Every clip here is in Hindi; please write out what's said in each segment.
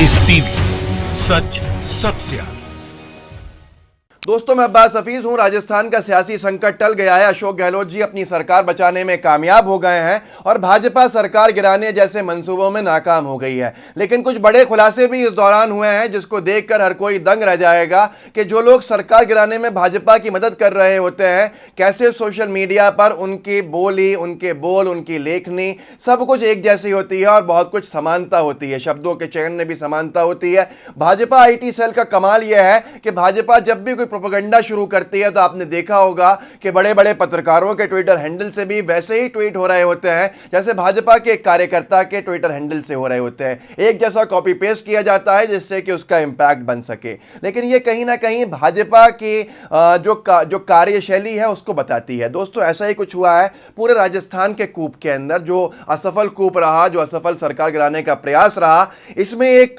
आइस टीवी, सच सबसे आगे। दोस्तों, मैं अब्बास हफीज हूं। राजस्थान का सियासी संकट टल गया है। अशोक गहलोत जी अपनी सरकार बचाने में कामयाब हो गए हैं और भाजपा सरकार गिराने जैसे मंसूबों में नाकाम हो गई है। लेकिन कुछ बड़े खुलासे भी इस दौरान हुए हैं जिसको देखकर हर कोई दंग रह जाएगा कि जो लोग सरकार गिराने में भाजपा की मदद कर रहे होते हैं, कैसे सोशल मीडिया पर उनकी बोली, उनके बोल, उनकी लेखनी सब कुछ एक जैसी होती है और बहुत कुछ समानता होती है। शब्दों के चयन में भी समानता होती है। भाजपा आईटी सेल का कमाल यह है कि भाजपा जब भी कोई प्रोपेगेंडा शुरू करती है तो आपने देखा होगा कि बड़े बड़े पत्रकारों के ट्विटर हैंडल से भी वैसे ही ट्वीट हो रहे होते हैं जैसे भाजपा के एक कार्यकर्ता के ट्विटर हैंडल से हो रहे होते हैं। एक जैसा कॉपी पेस्ट किया जाता है जिससे कि उसका इंपैक्ट बन सके। लेकिन ये कहीं ना कहीं भाजपा की जो कार्यशैली है उसको बताती है। दोस्तों, ऐसा ही कुछ हुआ है पूरे राजस्थान के कूप के अंदर, जो असफल कूप रहा, जो असफल सरकार गिराने का प्रयास रहा। इसमें एक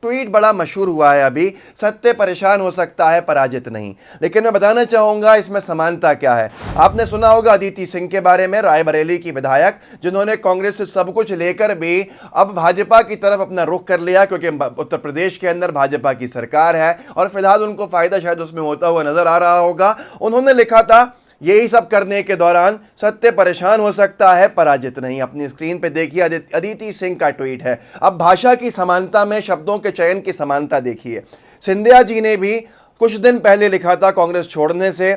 ट्वीट बड़ा मशहूर हुआ है अभी, सत्य परेशान हो सकता है पराजित नहीं। लेकिन मैं बताना चाहूंगा इसमें समानता क्या है। आपने सुना होगा अदिति सिंह के बारे में, रायबरेली की विधायक, जिन्होंने कांग्रेस से सब कुछ लेकर भी अब भाजपा की तरफ अपना रुख कर लिया क्योंकि उत्तर प्रदेश के अंदर भाजपा की सरकार है और फिलहाल उनको फायदा शायद उसमें होता हुआ नजर आ रहा होगा। उन्होंने लिखा था, यही सब करने के दौरान सत्य परेशान हो सकता है पराजित नहीं। अपनी स्क्रीन पे देखिए, अदिति सिंह का ट्वीट है। अब भाषा की समानता में शब्दों के चयन की समानता देखिए। सिंधिया जी ने भी कुछ दिन पहले लिखा था, कांग्रेस छोड़ने से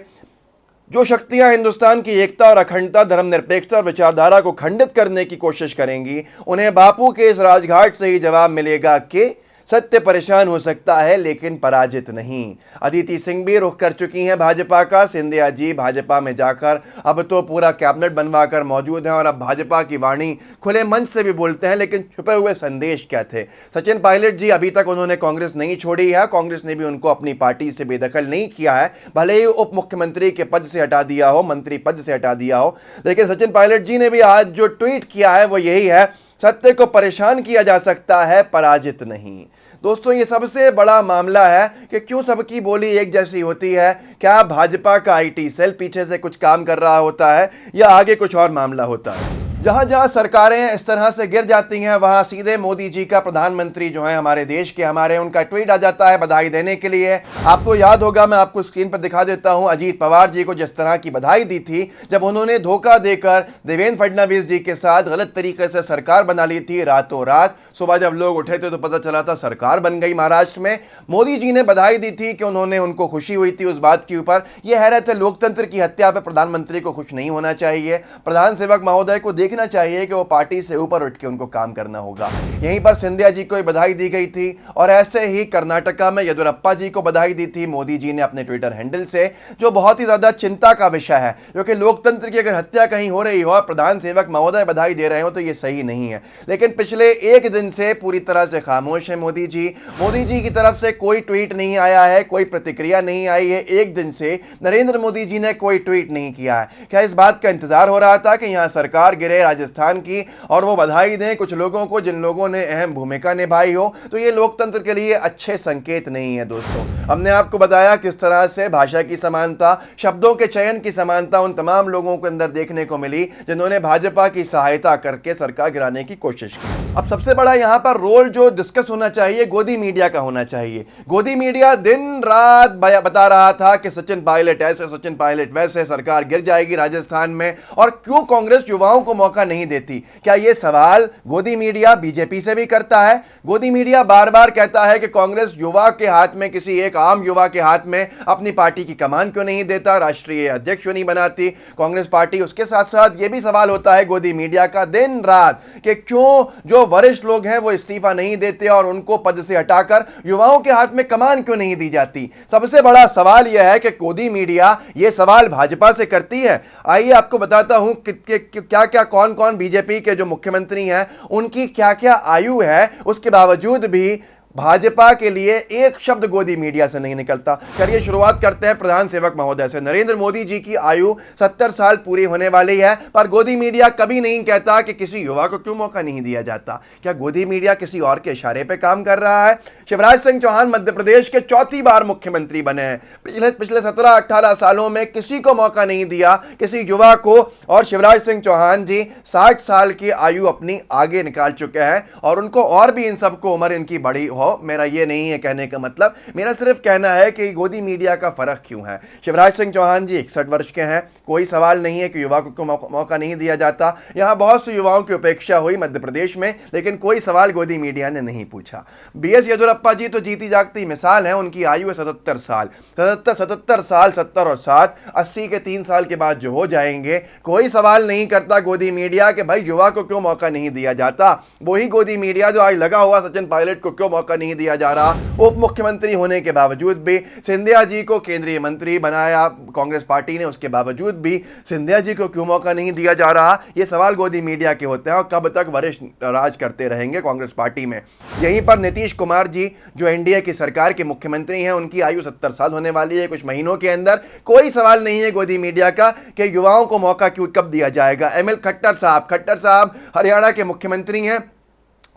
जो शक्तियां हिंदुस्तान की एकता और अखंडता, धर्मनिरपेक्षता और विचारधारा को खंडित करने की कोशिश करेंगी, उन्हें बापू के इस राजघाट से ही जवाब मिलेगा कि सत्य परेशान हो सकता है लेकिन पराजित नहीं। अदिति सिंह भी रुख कर चुकी हैं भाजपा का। सिंधिया जी भाजपा में जाकर अब तो पूरा कैबिनेट बनवाकर मौजूद हैं और अब भाजपा की वाणी खुले मंच से भी बोलते हैं। लेकिन छुपे हुए संदेश क्या थे? सचिन पायलट जी, अभी तक उन्होंने कांग्रेस नहीं छोड़ी है। कांग्रेस ने भी उनको अपनी पार्टी से बेदखल नहीं किया है, भले ही उप मुख्यमंत्री के पद से हटा दिया हो, मंत्री पद से हटा दिया हो। लेकिन सचिन पायलट जी ने भी आज जो ट्वीट किया है वो यही है, सत्य को परेशान किया जा सकता है पराजित नहीं। दोस्तों, ये सबसे बड़ा मामला है कि क्यों सबकी बोली एक जैसी होती है। क्या भाजपा का आईटी सेल पीछे से कुछ काम कर रहा होता है या आगे कुछ और मामला होता है? जहां जहां सरकारें इस तरह से गिर जाती हैं वहां सीधे मोदी जी का, प्रधानमंत्री जो है हमारे देश के, उनका ट्वीट आ जाता है बधाई देने के लिए। आपको याद होगा, मैं आपको स्क्रीन पर दिखा देता हूं, अजीत पवार जी को जिस तरह की बधाई दी थी जब उन्होंने धोखा देकर देवेंद्र फडणवीस जी के साथ गलत तरीके से सरकार बना ली थी। रातों रात सुबह जब लोग उठे थे तो पता चला था सरकार बन गई महाराष्ट्र में। मोदी जी ने बधाई दी थी कि उन्होंने, उनको खुशी हुई थी उस बात के ऊपर। यह हैरत है, लोकतंत्र की हत्या पर प्रधानमंत्री को खुश नहीं होना चाहिए। प्रधान सेवक महोदय को देखना चाहिए कि वो पार्टी से ऊपर उठ के उनको काम करना होगा। यहीं पर सिंधिया जी को बधाई दी गई थी और ऐसे ही कर्नाटका में येदियुरप्पा जी को बधाई दी थी मोदी जी ने अपने ट्विटर हैंडल से, जो बहुत ही ज्यादा चिंता का विषय है क्योंकि लोकतंत्र की अगर हत्या कहीं हो रही हो और प्रधान सेवक महोदय बधाई दे रहे हो तो ये सही नहीं है। लेकिन पिछले एक दिन से पूरी तरह से खामोश है मोदी जी। मोदी जी की तरफ से कोई ट्वीट नहीं आया है, कोई प्रतिक्रिया नहीं आई है। एक दिन से नरेंद्र मोदी जी ने कोई ट्वीट नहीं किया है। क्या इस बात का इंतजार हो रहा था कि यहां सरकार गिरे राजस्थान की और वो बधाई दें कुछ लोगों को जिन लोगों ने अहम भूमिका निभाई हो? तो ये लोकतंत्र के लिए अच्छे संकेत नहीं है। दोस्तों, हमने आपको बताया किस तरह से भाषा की समानता, शब्दों के चयन की समानता उन तमाम लोगों के अंदर देखने को मिली जिन्होंने भाजपा की सहायता करके सरकार गिराने की कोशिश की। अब सबसे बड़ा यहां पर रोल जो डिस्कस होना चाहिए गोदी मीडिया का होना चाहिए। गोदी मीडिया दिन रात बता रहा था कि सचिन पायलट ऐसे, सचिन पायलट वैसे, सरकार गिर जाएगी राजस्थान में, और क्यों कांग्रेस युवाओं को मौका नहीं देती। क्या यह सवाल गोदी मीडिया बीजेपी से भी करता है? गोदी मीडिया बार बार कहता है कि कांग्रेस युवा के हाथ में, किसी एक आम युवा के हाथ में अपनी पार्टी की कमान क्यों नहीं देता, राष्ट्रीय अध्यक्ष क्यों नहीं बनाती कांग्रेस पार्टी। उसके साथ साथ यह भी सवाल होता है गोदी मीडिया का दिन रात कि क्यों जो वरिष्ठ लोग हैं वो इस्तीफा नहीं देते और उनको पद से हटाकर युवाओं के हाथ में कमान क्यों नहीं दी जाती। सबसे बड़ा सवाल यह है कि गोदी मीडिया यह सवाल भाजपा से करती है। आइए आपको बताता हूं क्या क्या, कौन कौन बीजेपी के जो मुख्यमंत्री हैं उनकी क्या क्या आयु है, उसके बावजूद भी भाजपा के लिए एक शब्द गोदी मीडिया से नहीं निकलता। चलिए शुरुआत करते हैं प्रधान सेवक महोदय से। नरेंद्र मोदी जी की आयु 70 साल पूरी होने वाली है, पर गोदी मीडिया कभी नहीं कहता कि किसी युवा को क्यों मौका नहीं दिया जाता। क्या गोदी मीडिया किसी और के इशारे पे काम कर रहा है? शिवराज सिंह चौहान मध्य प्रदेश के चौथी बार मुख्यमंत्री बने हैं। पिछले 17-18 सालों में किसी को मौका नहीं दिया, किसी युवा को, और शिवराज सिंह चौहान जी 60 साल की आयु अपनी आगे निकाल चुके हैं और उनको और भी इन सबको उम्र इनकी बड़ी हो हो, मेरा ये नहीं है कहने का मतलब। मेरा सिर्फ कहना है कि गोदी मीडिया का फर्क क्यों है। शिवराज सिंह चौहान जी 61 वर्ष के हैं, कोई सवाल नहीं है कि युवा को मौका नहीं दिया जाता। यहाँ बहुत से युवाओं की उपेक्षा हुई मध्य प्रदेश में, लेकिन कोई सवाल गोदी मीडिया ने नहीं पूछा। बीएस येदियुरप्पा जी तो जीती जागती मिसाल है, उनकी आयु है 77 साल। 77 साल, 70 और 7, 80 के 3 साल के बाद जो हो जाएंगे, कोई सवाल नहीं करता गोदी मीडिया कि भाई युवा को क्यों मौका नहीं दिया जाता। वही गोदी मीडिया जो आज लगा हुआ सचिन पायलट को क्यों मौका नहीं दिया जा रहा, उप मुख्यमंत्री होने के बावजूद भी। सिंधिया जी को केंद्रीय मंत्री बनाया कांग्रेस पार्टी ने, उसके बावजूद भी सिंधिया जी को क्यों मौका नहीं दिया जा रहा। ये सवाल गोदी मीडिया के होते हैं और कब तक वरिष्ठ राज करते रहेंगे कांग्रेस पार्टी में। यहीं पर नीतीश कुमार जी जो एनडीए की सरकार के मुख्यमंत्री हैं, उनकी आयु 70 साल होने वाली है कुछ महीनों के अंदर। कोई सवाल नहीं है गोदी मीडिया का कि युवाओं को मौका क्यों कब दिया जाएगा। एमएल खट्टर साहब हरियाणा के मुख्यमंत्री हैं।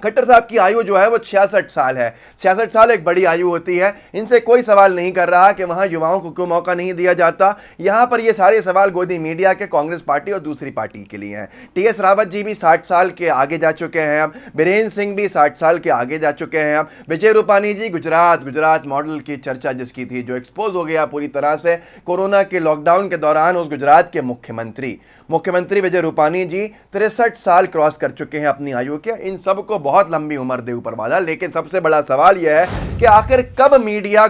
खट्टर साहब की आयु जो है वो 66 साल है। 66 साल एक बड़ी आयु होती है। इनसे कोई सवाल नहीं कर रहा कि वहाँ युवाओं को क्यों मौका नहीं दिया जाता। यहाँ पर ये सारे सवाल गोदी मीडिया के कांग्रेस पार्टी और दूसरी पार्टी के लिए हैं। टीएस रावत जी भी 60 साल के आगे जा चुके हैं अब। बीरेन्द्र सिंह भी 60 साल के आगे जा चुके हैं अब। विजय रूपानी जी गुजरात मॉडल की चर्चा जिसकी थी, जो एक्सपोज हो गया पूरी तरह से कोरोना के लॉकडाउन के दौरान, उस गुजरात के मुख्यमंत्री विजय रूपानी जी 63 साल क्रॉस कर चुके हैं अपनी आयु के। इन सबको बहुत लंबी उम्र दे ऊपर वाला। लेकिन सबसे बड़ा सवाल यह है कि आखिर कब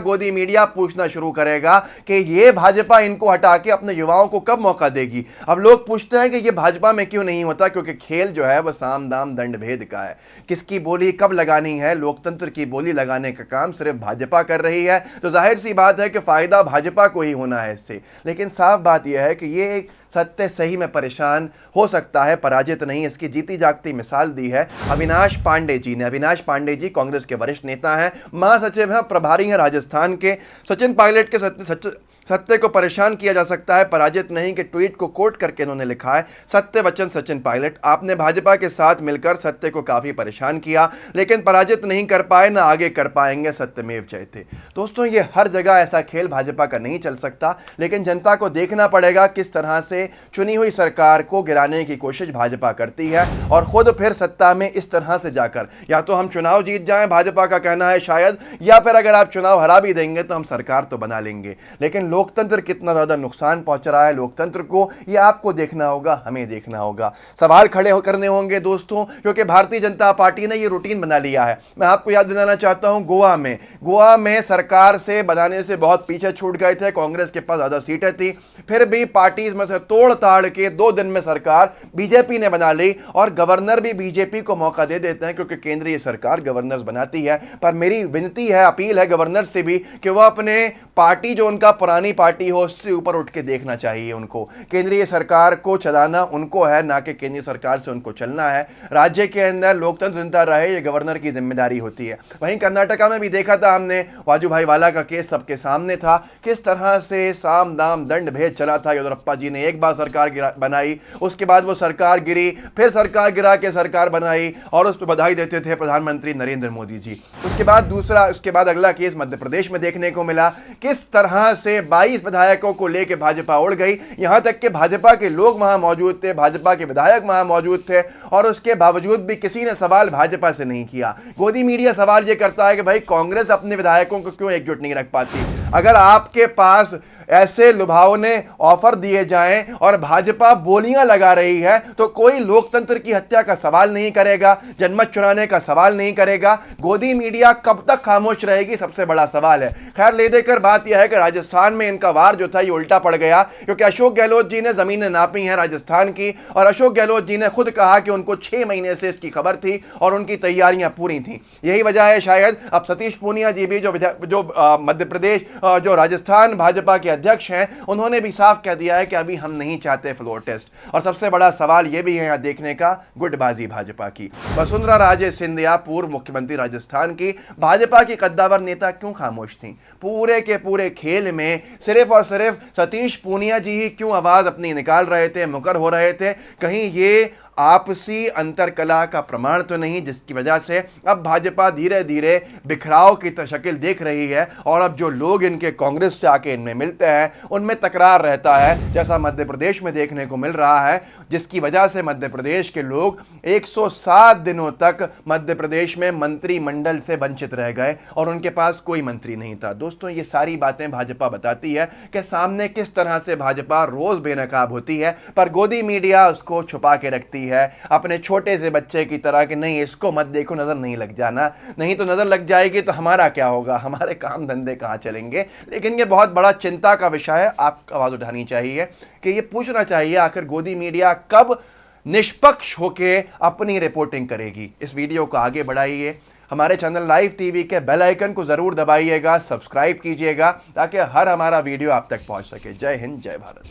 गोदी मीडिया पूछना शुरू करेगा कि ये भाजपा इनको हटा के अपने युवाओं को कब मौका देगी। अब लोग पूछते हैं कि ये भाजपा में क्यों नहीं होता, क्योंकि खेल जो है वह साम दाम दंड भेद का है। किसकी बोली कब लगानी है, लोकतंत्र की बोली लगाने का काम सिर्फ भाजपा कर रही है। तो जाहिर सी बात है कि फायदा भाजपा को ही होना है इससे। लेकिन साफ बात यह है कि ये एक सत्य सही में परेशान हो सकता है, पराजित नहीं। इसकी जीती जागती मिसाल दी है अविनाश पांडे जी ने। अविनाश पांडे जी कांग्रेस के वरिष्ठ नेता हैं, महासचिव हैं, प्रभारी हैं राजस्थान के। सचिन पायलट के सत्य को परेशान किया जा सकता है, पराजित नहीं के ट्वीट को कोट करके इन्होंने लिखा है, सत्य वचन सचिन पायलट, आपने भाजपा के साथ मिलकर सत्य को काफी परेशान किया, लेकिन पराजित नहीं कर पाए, ना आगे कर पाएंगे, सत्यमेव जयते। दोस्तों, ये हर जगह ऐसा खेल भाजपा का नहीं चल सकता, लेकिन जनता को देखना पड़ेगा किस तरह से चुनी हुई सरकार को गिराने की कोशिश भाजपा करती है और खुद फिर सत्ता में इस तरह से जाकर या तो हम चुनाव जीत जाएं, भाजपा का कहना है शायद, या फिर अगर आप चुनाव हरा भी देंगे तो हम सरकार तो बना लेंगे। लेकिन लोकतंत्र कितना ज्यादा नुकसान पहुंच रहा है लोकतंत्र को, ये आपको देखना होगा, हमें देखना होगा। सवाल खड़े करने होंगे दोस्तों, क्योंकि भारतीय जनता पार्टी ने ये रूटीन बना लिया है। मैं आपको याद दिलाना चाहता हूं, गोवा में सरकार से बनाने से बहुत पीछे छूट गए थे, कांग्रेस के पास ज्यादा सीटें थी, फिर भी पार्टी में से तोड़ ताड़ के 2 दिन में सरकार बीजेपी ने बना ली और गवर्नर भी बीजेपी को मौका दे देते हैं, क्योंकि केंद्रीय सरकार गवर्नर्स बनाती है। पर मेरी विनती है, अपील है गवर्नर से भी कि वह अपने पार्टी जो उनका पुरानी पार्टी हो उससे ऊपर उठ के देखना चाहिए उनको। केंद्रीय सरकार को चलाना उनको है, ना कि केंद्रीय सरकार से उनको चलना है। राज्य के अंदर लोकतंत्र जिंदा रहे, ये गवर्नर की जिम्मेदारी होती है। वहीं कर्नाटका में भी देखा था हमने, वाजूभाई वाला का केस सबके सामने था, किस तरह से साम दाम दंड भेद चला था। येदियुरप्पा जी ने एक बार सरकार बनाई, उसके बाद वो सरकार गिरी, फिर सरकार गिरा के सरकार बनाई और उस पर बधाई देते थे प्रधानमंत्री नरेंद्र मोदी जी। उसके बाद अगला केस मध्य प्रदेश में देखने को मिला, किस तरह से 22 विधायकों को लेकर भाजपा उड़ गई। यहां तक कि भाजपा के लोग वहां मौजूद थे, भाजपा के विधायक वहां मौजूद थे, और उसके बावजूद भी किसी ने सवाल भाजपा से नहीं किया। गोदी मीडिया सवाल यह करता है कि भाई कांग्रेस अपने विधायकों को क्यों एकजुट नहीं रख पाती। अगर आपके पास ऐसे लुभावने ऑफर दिए जाएं और भाजपा बोलियां लगा रही है तो कोई लोकतंत्र की हत्या का सवाल नहीं करेगा, जनमत चुराने का सवाल नहीं करेगा। गोदी मीडिया कब तक खामोश रहेगी, सबसे बड़ा सवाल है। खैर, ले देकर बात यह है कि राजस्थान में इनका वार जो था ये उल्टा पड़ गया, क्योंकि अशोक गहलोत जी ने जमीनें नापी हैं राजस्थान की, और अशोक गहलोत जी ने खुद कहा कि उनको 6 महीने से इसकी खबर थी और उनकी तैयारियां पूरी थी। यही वजह है शायद अब सतीश पूनिया जी भी जो मध्य प्रदेश जो राजस्थान भाजपा के अध्यक्ष हैं, उन्होंने भी साफ कह दिया है कि अभी हम नहीं चाहते फ्लोर टेस्ट। और सबसे बड़ा सवाल यह भी है यहां देखने का, गुटबाजी भाजपा की। वसुंधरा राजे सिंधिया पूर्व मुख्यमंत्री राजस्थान की, भाजपा की कद्दावर नेता क्यों खामोश थी? पूरे के पूरे खेल में सिर्फ और सिर्फ सतीश पूनिया जी ही क्यों आवाज अपनी निकाल रहे थे, मुकर हो रहे थे? कहीं ये आपसी अंतरकला का प्रमाण तो नहीं, जिसकी वजह से अब भाजपा धीरे धीरे बिखराव की शक्ल देख रही है और अब जो लोग इनके कांग्रेस से आके इनमें मिलते हैं उनमें तकरार रहता है, जैसा मध्य प्रदेश में देखने को मिल रहा है, जिसकी वजह से मध्य प्रदेश के लोग 107 दिनों तक मध्य प्रदेश में मंत्रिमंडल से वंचित रह गए और उनके पास कोई मंत्री नहीं था। दोस्तों, ये सारी बातें भाजपा बताती है कि सामने किस तरह से भाजपा रोज बेनकाब होती है, पर गोदी मीडिया उसको छुपा के रखती है अपने छोटे से बच्चे की तरह कि नहीं, इसको मत देखो, नजर नहीं लग जाना, नहीं तो नजर लग जाएगी तो हमारा क्या होगा, हमारे काम धंधे कहां चलेंगे। लेकिन ये बहुत बड़ा चिंता का विषय है, आपको आवाज उठानी चाहिए कि ये पूछना चाहिए आखिर गोदी मीडिया कब निष्पक्ष होके अपनी रिपोर्टिंग करेगी। इस वीडियो को आगे बढ़ाइए, हमारे चैनल लाइव टीवी के बेल आइकन को जरूर दबाइएगा, सब्सक्राइब कीजिएगा ताकि हर हमारा वीडियो आप तक पहुंच सके। जय हिंद, जय भारत।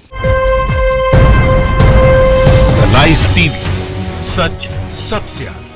लाइव टीवी, सच सबसे आगे।